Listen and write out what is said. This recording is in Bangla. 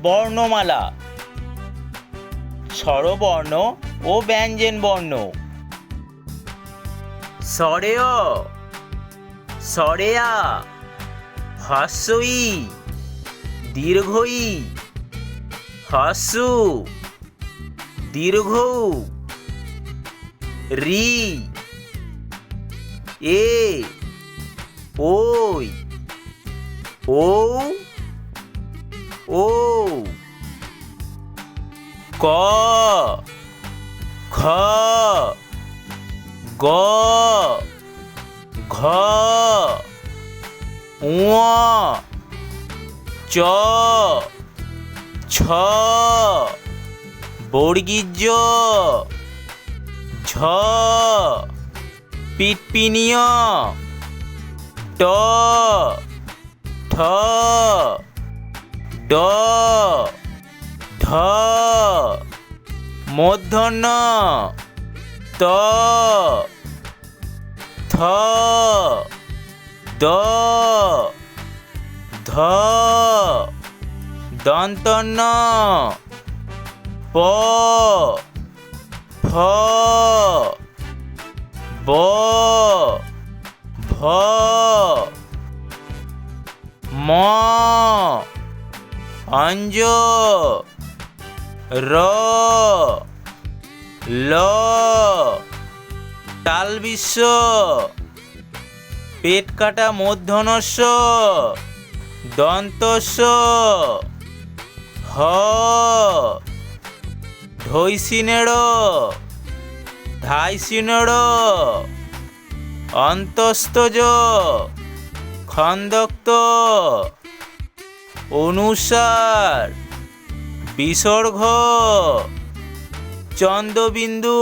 বর্ণমালা। স্বরবর্ণ ও ব্যঞ্জনবর্ণ। স্বরেয়, স্বরেয়া, হ্রস্ব ই, দীর্ঘ ই, হ্রস্ব উ, দীর্ঘ উ, রি, এ, ওই, ও, ও, ক, খ, গ, ঘ, ঙ, চ, ছ, বর্গীয় জ, ঝ, পিটপিনিয়, ট, ঠ, ড, ঢ, মূর্ধন্য, ত, থ, দ, ধ, দন্তন্য, প, ফ, ব, ভ, ম, অঞ্জ, র, ল, তালবিস্ব, পেট কাটা মূর্ধন্যস্ব, দন্তস্ব, হ, ঢৈসিনেড়, ধাইসিনেড়, অন্তস্তজ, খন্দক্ত, অনুসার, বিসর্গ, চন্দ্রবিন্দু।